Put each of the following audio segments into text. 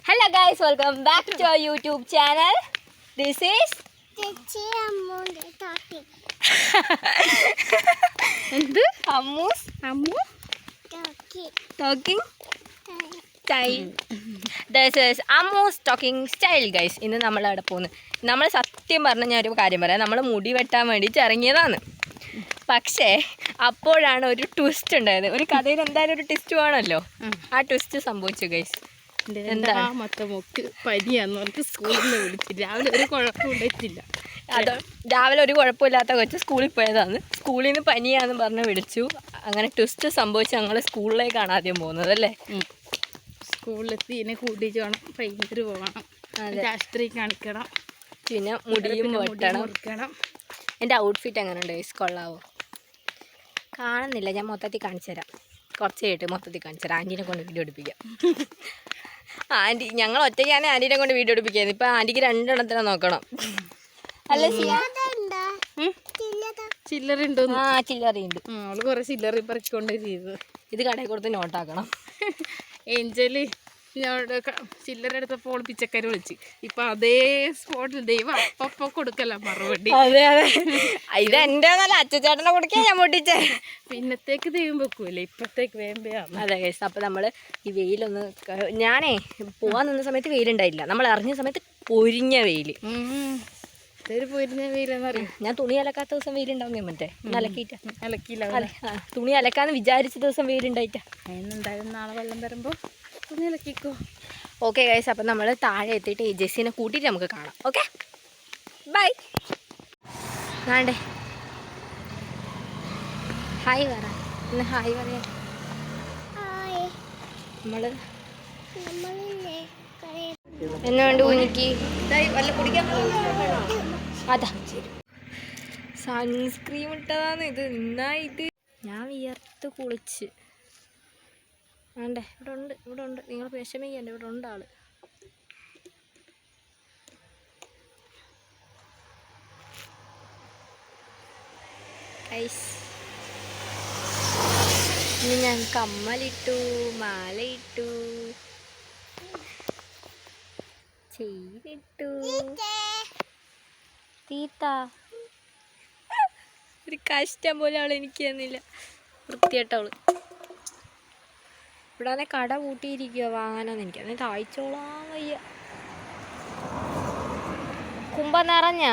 Hello guys, welcome back to our YouTube channel. This is Ammu talking style. This is Ammu's talking style guys. ഇന്ന് നമ്മൾ അവിടെ പോകുന്നു. നമ്മൾ സത്യം പറഞ്ഞ ഞാൻ ഒരു കാര്യം പറയാം. നമ്മൾ മുടി വെട്ടാൻ വേണ്ടിയിട്ട് ഇറങ്ങിയതാണ്. പക്ഷേ അപ്പോഴാണ് ഒരു ട്വിസ്റ്റ് ഉണ്ടായത്. ഒരു കഥയിൽ എന്തായാലും ഒരു ട്വിസ്റ്റ് വേണമല്ലോ. ആ ട്വിസ്റ്റ് സംഭവിച്ചു ഗൈസ്. രാവിലെ ഒരു കുഴപ്പമില്ലാത്ത കൊച്ച് സ്കൂളിൽ പോയതാണ്. സ്കൂളിൽ നിന്ന് പനിയാന്ന് പറഞ്ഞ് വിളിച്ചു. അങ്ങനെ ട്വിസ്റ്റ് സംഭവിച്ച് ഞങ്ങൾ സ്കൂളിലേക്കാണ് ആദ്യം പോകുന്നത് അല്ലേ. സ്കൂളിലെത്തി ഇതിനെ കൂട്ടിച്ച് വേണം ഭയങ്കര പോകണം, രാഷ്ട്രീയം കാണിക്കണം, പിന്നെ മുടിയും വെട്ടണം. എൻ്റെ ഔട്ട്ഫിറ്റ് എങ്ങനെ ഉണ്ട് ഗൈസ്, കൊള്ളാവോ? കാണുന്നില്ല, ഞാൻ മൊത്തത്തിൽ കാണിച്ചു തരാം. കുറച്ച് കഴിഞ്ഞിട്ട് മൊത്തത്തിൽ കാണിച്ചു തരാം. ആൻറ്റീനെ കൊണ്ട് വീഡിയോ എടുപ്പിക്കാം. ആൻറ്റി ഞങ്ങൾ ഒറ്റയ്ക്കാണ് ആൻറ്റീനെ കൊണ്ട് വീഡിയോ എടുപ്പിക്കുന്നത്. ഇപ്പം ആൻറ്റിക്ക് രണ്ടെണ്ണത്തിനെ നോക്കണം അല്ലേ. ചില്ലറ ഉണ്ടോ? ആ ചില്ലറയുണ്ട്. അവള് കുറെ ചില്ലറ പറിക്കൊണ്ട് ചെയ്തത്. ഇത് കടയിൽ കൊടുത്ത് നോട്ടാക്കണം. ഏഞ്ചല് ചില്ലറ എടുത്തപ്പോൾ പിച്ചക്കാര് വിളിച്ച് ഇപ്പൊ അതേ സ്പോട്ടിൽ ദൈവം അപ്പൊ കൊടുക്കല മറുപടി. അതെ അതെ, ഇത് എൻ്റെ നല്ല അച്ഛച്ചേട്ടനെ കൊടുക്കാൻ ഞാൻ പൊട്ടിച്ചേ. പിന്നത്തേക്ക് ദൈവം വെക്കൂല്ലേ, ഇപ്പത്തേക്ക് വേമ്പയാണ്. അതെ ഗൈസ്, അപ്പം നമ്മൾ ഈ വെയിലൊന്ന് ഞാനേ പോകാൻ നിന്ന സമയത്ത് വെയിലുണ്ടായില്ല. നമ്മൾ ഇറങ്ങിയ സമയത്ത് പൊരിഞ്ഞ വെയിൽ. പൊരിഞ്ഞ വെയിലെന്നറിയാം. ഞാൻ തുണി അലക്കാത്ത ദിവസം വെയിലുണ്ടാവും. മറ്റേ അലക്കിയില്ല, തുണി അലക്കാന്ന് വിചാരിച്ച ദിവസം വെയിലുണ്ടായിട്ടാ. എന്തായാലും നാളെ വെള്ളം തരുമ്പോൾ തുണി അലക്കിക്കോ. ഓക്കെ ഗൈസ്, അപ്പം നമ്മൾ താഴെ എത്തിയിട്ട് ഈ ജെസ്സിനെ കൂട്ടിയിട്ട് നമുക്ക് കാണാം. Okay by. വേണ്ടേ ഹായ് പറ, ഇന്ന് ഹായ് പറയാം. നമ്മൾ എന്നാ വേണ്ട കുഞ്ഞിക്ക് വല്ല കുടിക്കാൻ അതാ സൺസ്ക്രീം ഇട്ടതാണ് ഇത്. എന്നാ ഇത് ഞാൻ വിയർത്ത് കുളിച്ച് വേണ്ടേ. ഇവിടെ ഉണ്ട് നിങ്ങൾ വിഷമിക്കണ്ട, ഇവിടെ ഉണ്ട് ആള്. ഇനി ഞാൻ കമ്മലിട്ടു, മാലയിട്ടു, ചെയ്തിട്ടു. തീത്ത ഒരു കഷ്ടം പോലെ അവൾ എനിക്ക് തന്നില്ല, വൃത്തിയായിട്ടവള്. ഇവിടെ കട കൂട്ടിയിരിക്കുക വാങ്ങാനെന്ന് എനിക്ക് അതിന് താഴ്ചോളാൻ വയ്യ. കുമ്പ നിറഞ്ഞ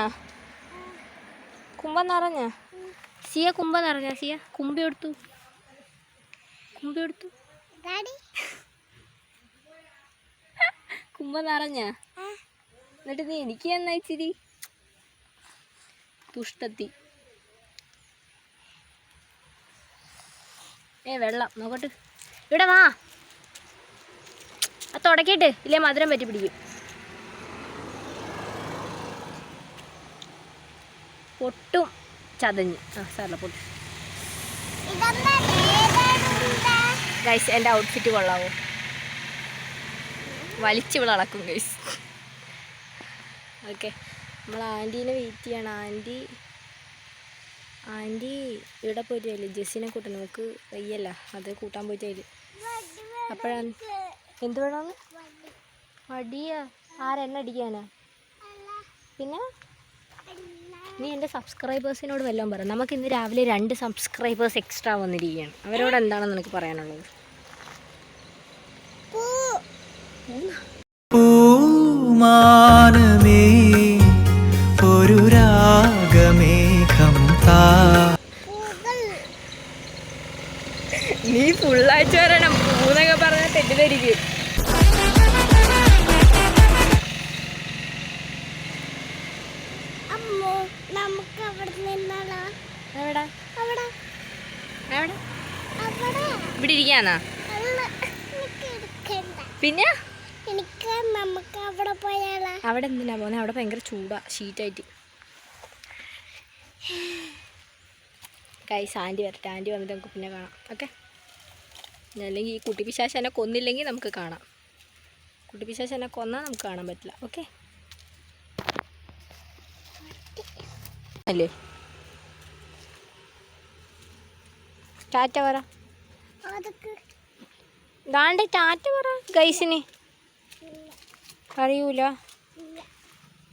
സിയ, കുമ്പ നിറഞ്ഞ സിയ, കുമ്പ എടുത്തു കുമ്പ നിറഞ്ഞ. എന്നിട്ട് നീ എനിക്ക് എന്നാ ഇച്ചിരി തുഷ്ടത്തി. വെള്ളം നോക്കട്ട്, ഇവിടെ വാ. അത് തുടക്കിയിട്ട് ഇല്ലേ മധുരം പറ്റി പിടിക്കും. പൊട്ടും ചതഞ്ഞ് സാറല്ല പൊട്ടും. ഗൈസ് എൻ്റെ ഔട്ട്ഫിറ്റ് കൊള്ളാവോ? വലിച്ച് വിളക്കും ഗൈസ്. ഓക്കെ, നമ്മൾ ആൻറ്റീനെ വെയിറ്റ് ചെയ്യണം. ആൻറ്റി ഇവിടെ പോയിട്ട് വരില്ല, ജെസ്സിനെ കൂട്ടാൻ. നമുക്ക് വയ്യല്ല, അത് കൂട്ടാൻ പോയിട്ട് വരും. അപ്പോഴാണ് എന്ത് വേണമെന്ന് അടിയാ? ആരെന്നെ അടിക്കാനാ? പിന്നെ നീ എൻ്റെ സബ്സ്ക്രൈബേഴ്സിനോട് വല്ലതും പറ. നമുക്ക് ഇന്ന് രാവിലെ 2 സബ്സ്ക്രൈബേഴ്സ് എക്സ്ട്രാ വന്നിരിക്കുകയാണ്. അവരോട് എന്താണെന്ന് നിനക്ക് പറയാനുള്ളത്? പൂമാനമേ ഒരു രാഗമേഘം താ. നീ ഫുള്ളാഴ്ച വരണം. പൂന്നൊക്കെ പറഞ്ഞാൽ തെറ്റിദ്ധരിക്കും. ഇവിടെ ഇരിക്കാനാ? പിന്നെ അവിടെ എന്തിനാ പോകുന്നത്? അവിടെ ഭയങ്കര ചൂടാ, ഷീറ്റായിട്ട്. ഗൈസ് ആൻറ്റി വരട്ടെ, ആൻറ്റി വന്നിട്ട് നമുക്ക് പിന്നെ കാണാം. ഓക്കെ, അല്ലെങ്കിൽ ഈ കുട്ടി പിശാച് എന്നെ കൊന്നില്ലെങ്കിൽ നമുക്ക് കാണാം. കുട്ടി പിശാച് എന്നെ കൊന്നാൽ നമുക്ക് കാണാൻ പറ്റില്ല. ഓക്കെ അല്ലേ? ടാറ്റ പറ. ദാണ്ടെ ടാറ്റ പറ ഗൈസിന്. അറിയൂല.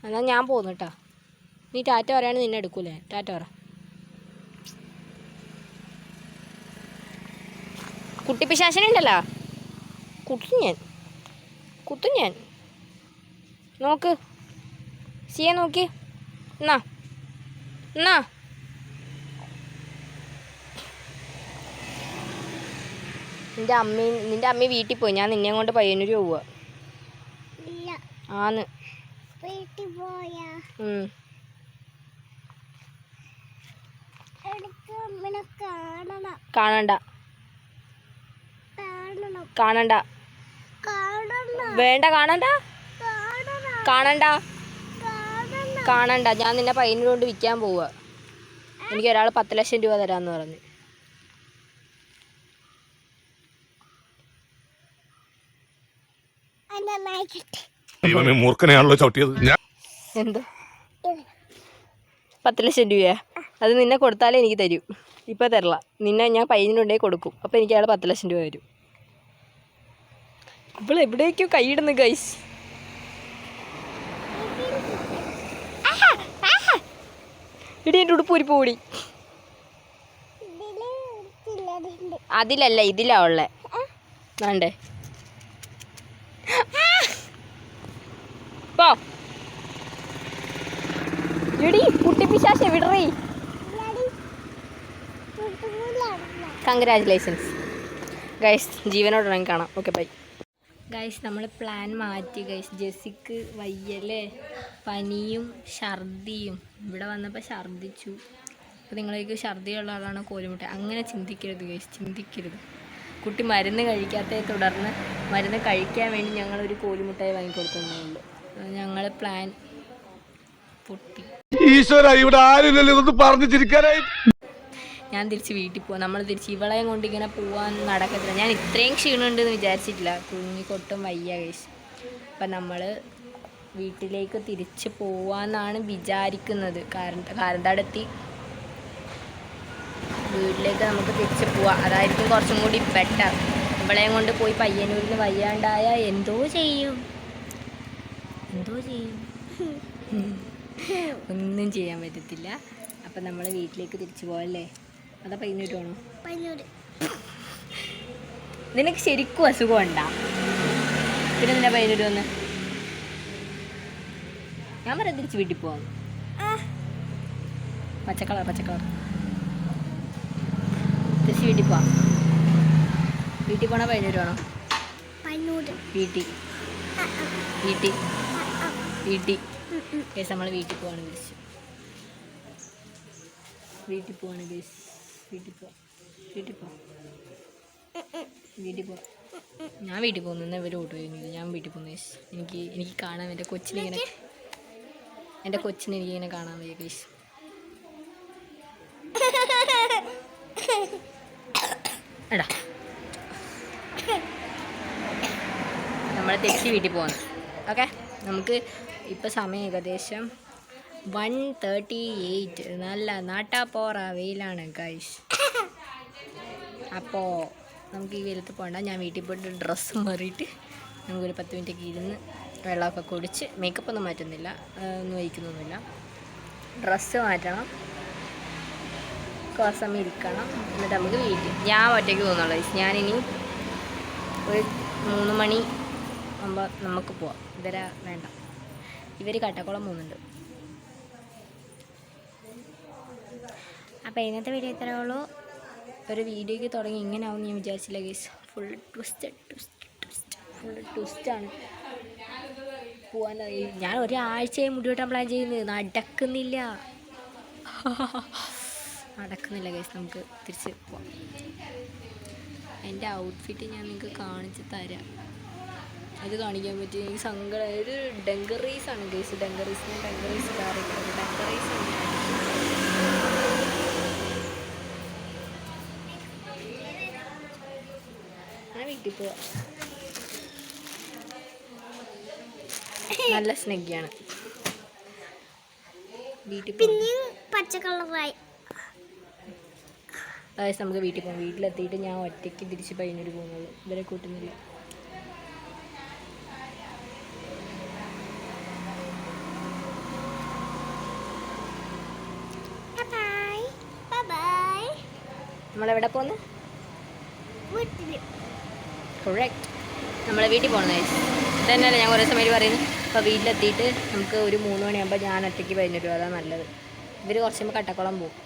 എന്നാൽ ഞാൻ പോന്നു കേട്ടോ. നീ ടാറ്റ പറയുകയാണെങ്കിൽ നിന്നെ എടുക്കൂലേ? ടാറ്റ പറ. കുട്ടി പിശാചനുണ്ടല്ലോ, കുത്തും ഞാൻ. നോക്ക്, സിയെ നോക്കി. എന്നാ നിന്റെ അമ്മ വീട്ടിൽ പോയി. ഞാൻ നിന്നെ കൊണ്ട് പയ്യന്നൂർ പോവുക. ആന്ന് കാണണ്ട വേണ്ട, കാണണ്ട. ഞാൻ നിന്നെ പയ്യന്നൂർ കൊണ്ട് വിൽക്കാൻ പോവുക. എനിക്ക് ഒരാൾ 10 ലക്ഷം രൂപ തരാമെന്ന് പറഞ്ഞു. മൂർഖനെയാണല്ലോ ചവിട്ടിയത്. എന്തോ 10 ലക്ഷം രൂപയാ? അത് നിന്നെ കൊടുത്താലേ എനിക്ക് തരൂ. ഇപ്പം തരില്ല. നിന്നെ ഞാൻ പയ്യനുണ്ടെങ്കിൽ കൊടുക്കും. അപ്പം എനിക്ക് അയാൾ 10 ലക്ഷം രൂപ തരും. ഇപ്പോൾ എവിടേക്കോ കൈയിടുന്നു ഗൈസ്. ഇടി എൻ്റെ ഉടുപ്പ് ഊരി പോടി. അതിലല്ല, ഇതിലാ ഉള്ളേ. വേണ്ടേ? പോ എടി കുട്ടി പിശാശ വിടറി. Congratulations guys. ജീവനോടുണ്ടെങ്കിൽ കാണാം. Okay bye guys. നമ്മൾ പ്ലാൻ മാറ്റി ഗൈസ്. ജെസ്സിക്ക് വയ്യല്ലേ, പനിയും ഛർദിയും. ഇവിടെ വന്നപ്പോൾ ഛർദിച്ചു. അപ്പോൾ നിങ്ങളേക്ക് ഛർദിയുള്ള ആളാണ് കോലുമുട്ട. അങ്ങനെ ചിന്തിക്കരുത് ഗൈസ്, ചിന്തിക്കരുത്. കുട്ടി മരുന്ന് കഴിക്കാത്തതിനെ തുടർന്ന് മരുന്ന് കഴിക്കാൻ വേണ്ടി ഞങ്ങളൊരു കോലുമുട്ടായി വാങ്ങിക്കൊടുത്തുള്ളൂ. ഞങ്ങൾ പ്ലാൻ പൊട്ടി. ഈശ്വര, ഇവിടെ ആരുമില്ലല്ലോ ഇതൊന്ന് പറഞ്ഞു ചിരിക്കാനായി. ഞാൻ തിരിച്ച് വീട്ടിൽ പോവാം. നമ്മൾ തിരിച്ച് ഇവളെയും കൊണ്ട് ഇങ്ങനെ പോകാൻ നടക്കത്തില്ല. ഞാൻ ഇത്രയും ക്ഷീണമുണ്ടെന്ന് വിചാരിച്ചിട്ടില്ല. കുഞ്ഞിക്കൊട്ടും വയ്യ ഗൈസ്. അപ്പം നമ്മൾ വീട്ടിലേക്ക് തിരിച്ച് പോവാന്നാണ് വിചാരിക്കുന്നത്. കാരന്താടെത്തി വീട്ടിലേക്ക് നമുക്ക് തിരിച്ച് പോവാം. അതായിരിക്കും കുറച്ചും കൂടി ബെറ്റർ. ഇവളെയും കൊണ്ട് പോയി പയ്യന്നൂരിൽ വയ്യാണ്ടായ എന്തോ ചെയ്യും. ഒന്നും ചെയ്യാൻ പറ്റത്തില്ല. അപ്പം നമ്മൾ വീട്ടിലേക്ക് തിരിച്ചു പോവല്ലേ? അതാ പയ്യന്നൂർ പോകണോ? നിനക്ക് ശരിക്കും അസുഖം ഉണ്ടാ? പിന്നെ നിന്നെ പയ്യന്നൂർ വന്ന് ഞാൻ പറയാം തിരിച്ച് വീട്ടിൽ പോവാം. പച്ചക്കളർ തിരിച്ച് വീട്ടിൽ പോവാം. വീട്ടിൽ പോണോ പയ്യന്നൂർ വേണോ? വീട്ടിൽ നമ്മൾ വീട്ടിൽ പോവാണ് തിരിച്ച്. വീട്ടിൽ പോവാം. ഞാൻ വീട്ടിൽ പോകുന്നു. ഇവർ ഓട്ടോ ചെയ്യുന്നില്ല. ഞാൻ വീട്ടിൽ പോകുന്നു. എനിക്ക് കാണാൻ എൻ്റെ കൊച്ചിനെ എനിക്കിങ്ങനെ കാണാൻ വയ്യ ഗൈസ്. എടാ നമ്മൾ തിരിച്ച് വീട്ടിൽ പോകുന്നു. ഓക്കെ, നമുക്ക് ഇപ്പോൾ സമയം ഏകദേശം 1:38. നല്ല നാട്ടാപ്പോറ വെയിലാണ് ഗൈസ്. അപ്പോൾ നമുക്ക് ഈ വെയിലത്ത് പോകണ്ട. ഞാൻ വീട്ടിൽ പോയിട്ട് ഡ്രസ്സ് മാറിയിട്ട് നമുക്കൊരു 10 മിനിറ്റൊക്കെ ഇരുന്ന് വെള്ളമൊക്കെ കുടിച്ച്, മേക്കപ്പ് ഒന്നും മാറ്റുന്നില്ല, ഒന്നും വയ്ക്കുന്നൊന്നുമില്ല, ഡ്രസ്സ് മാറ്റണം, കുറച്ച് സമയം ഇരിക്കണം. എന്നിട്ട് നമുക്ക് വീട്ടിൽ ഞാൻ ഒറ്റയ്ക്ക് പോകുന്നുള്ളൂ. ഞാനിനി ഒരു 3 മണി ആകുമ്പോൾ നമുക്ക് പോവാം. ഇവരെ വേണ്ട, ഇവർ കട്ടക്കുളം പോകുന്നുണ്ട്. അപ്പോൾ ഇന്നത്തെ വീഡിയോ ഇത്രയേ ഉള്ളൂ. ഒരു വീഡിയോയ്ക്ക് തുടങ്ങി ഇങ്ങനെ ആവും ഞാൻ വിചാരിച്ചില്ല ഗൈസ്. ഫുൾ ട്വിസ്റ്റാണ്. പോകാൻ ഞാൻ ഒരാഴ്ചയായി മുടി വെട്ടാൻ പ്ലാൻ ചെയ്യുന്നത്. നടക്കുന്നില്ല ഗൈസ്. നമുക്ക് തിരിച്ച് പോവാം. എൻ്റെ ഔട്ട്ഫിറ്റ് ഞാൻ നിങ്ങൾക്ക് കാണിച്ച് തരാം. അത് കാണിക്കാൻ പറ്റി എനിക്ക് സങ്കടം. ഒരു ഡങ്കറീസാണ് ഗൈസ്. ഡങ്കറീസ് ഇടാറില്ല. ഒരു ഡങ്കറീസാണ്. ഞാൻ വീട്ടിൽ പോവാം. നല്ല സ്നെഗ്ഗിയാണ്. വീട്ടിൽ പച്ചക്കളറായി നമുക്ക് വീട്ടിൽ പോകാം. വീട്ടിലെത്തിയിട്ട് ഞാൻ ഒറ്റയ്ക്ക് തിരിച്ച് പയ്യന്നൂർ പോകുന്നുള്ളൂ. ഇവരെ കൂട്ടുന്നില്ല. നമ്മളെവിടെ പോകുന്നു? കൊറക്റ്റ്, നമ്മളെ വീട്ടിൽ പോകുന്നത് ഗൈസ്. ഇതന്നെയല്ലേ ഞാൻ കുറേ സമയം പറയുന്നത്. അപ്പോൾ വീട്ടിലെത്തിയിട്ട് നമുക്ക് ഒരു 3 മണിയാകുമ്പോൾ ഞാൻ ഒറ്റയ്ക്ക് കഴിഞ്ഞിട്ട് വരും, അതാണ് നല്ലത്. ഇവർ കുറച്ച് കഴിയുമ്പോൾ കട്ടക്കുളം പോകും.